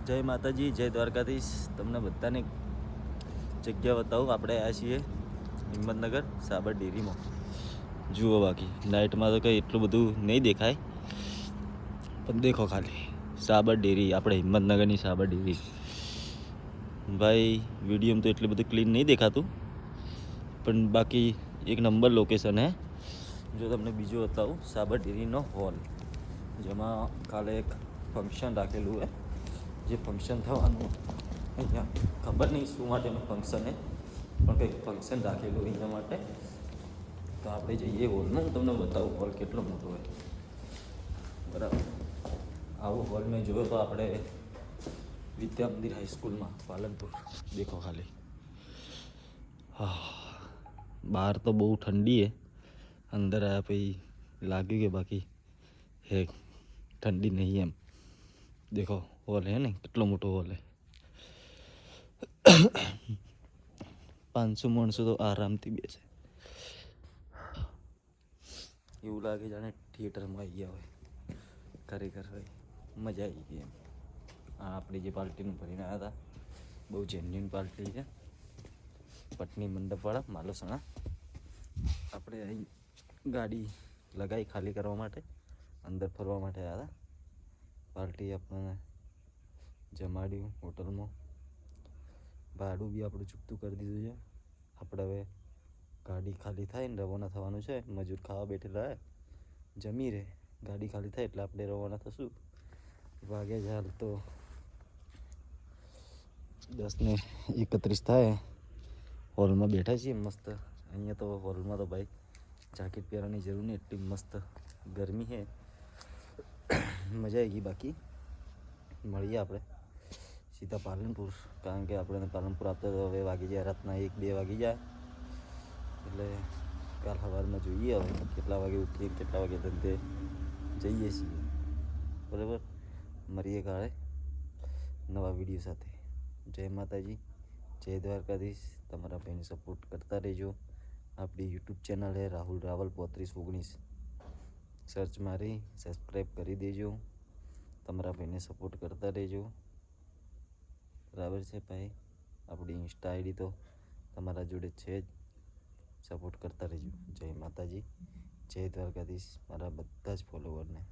જય માતાજી, જય દ્વારકાધીશ. તમને બધાને જગ્યા બતાવું. આપણે આવ્યા છીએ હિંમતનગર સાબર ડેરીમાં. જુઓ, બાકી નાઇટમાં તો કંઈ એટલું બધું નહીં દેખાય, પણ દેખો ખાલી સાબર ડેરી, આપણે હિંમતનગરની સાબર ડેરી. ભાઈ વિડીયોમાં તો એટલું બધું ક્લીન નહીં દેખાતું, પણ બાકી એક નંબર લોકેશન હે. જો તમને બીજું બતાવું, સાબર ડેરીનો હોલ, જેમાં કાલે એક ફંક્શન રાખેલું હે. જે ફંક્શન થવાનું અહીંયા, ખબર નહીં શું માટેનું ફંક્શન છે, પણ કંઈક ફંક્શન રાખેલું એના માટે. તો આપણે જઈએ હોલમાં. હું તમને બતાવું હોલ કેટલો મોટો હોય. બરાબર, આવો હોલ મેં જોયો તો આપણે વિદ્યા મંદિર હાઈસ્કૂલમાં પાલનપુર. દેખો ખાલી. હા, બહાર તો બહુ ઠંડી છે, અંદર આવ્યા પછી લાગ્યું કે બાકી હે ઠંડી નહીં એમ. દેખો હોલ હે ને, કેટલો મોટો હોલ હે. 500 માણસો તો આરામથી બેસે. એવું લાગે જાણે થિયેટરમાં આવી ગયા હોય. ખરેખર ભાઈ મજા આવી ગઈ એમ. આ આપણી જે પાર્ટીનું ભરીને આવ્યા હતા, બહુ જેન્યુન પાર્ટી છે. પટની મંડપવાળા માલોસણા. આપણે અહીં ગાડી લગાવી ખાલી કરવા માટે, અંદર ફરવા માટે આવ્યા હતા. પાર્ટી આપણને જમાડ્યું હોટલમાં. ભાડું બી આપણું ચૂકતું કરી દીધું છે. આપણે હવે ગાડી ખાલી થાય ને રવાના થવાનું છે. મજૂર ખાવા બેઠેલા હે, જમી રહે. ગાડી ખાલી થાય એટલે આપણે રવાના થશું. વાગે જ હાલ તો 10:31 થાય. હોલમાં બેઠા છીએ મસ્ત. અહીંયા તો હોલમાં તો ભાઈ જાકેટ પહેરવાની જરૂર નહીં, એટલી મસ્ત ગરમી છે. મજા આવી ગઈ. બાકી મળીએ આપણે સીધા પાલનપુર, કારણ કે આપણે પાલનપુર આપતા તો હવે વાગી જાય રાતના 1-2 વાગી જાય. એટલે કાલ સવારમાં જોઈએ હવે કેટલા વાગે ઉઠીએ, કેટલા વાગે ધંધે જઈએ છીએ. બરાબર, મળીએ કાલે નવા વિડીયો સાથે. જય માતાજી, જય દ્વારકાધીશ. તમારા ભાઈને સપોર્ટ કરતા રહેજો. આપણી યુટ્યુબ ચેનલ છે રાહુલ રાવલ 3519, સર્ચ મારી સબસ્ક્રાઈબ કરી દેજો. તમારા ભાઈને સપોર્ટ કરતા રહેજો. બરાબર છે ભાઈ. આપણી ઇન્સ્ટા આઈડી તો તમારા જોડે છે જ, સપોર્ટ કરતા રહેજો. જય માતાજી, જય દ્વારકાધીશ મારા બધા જ ફોલોવરને.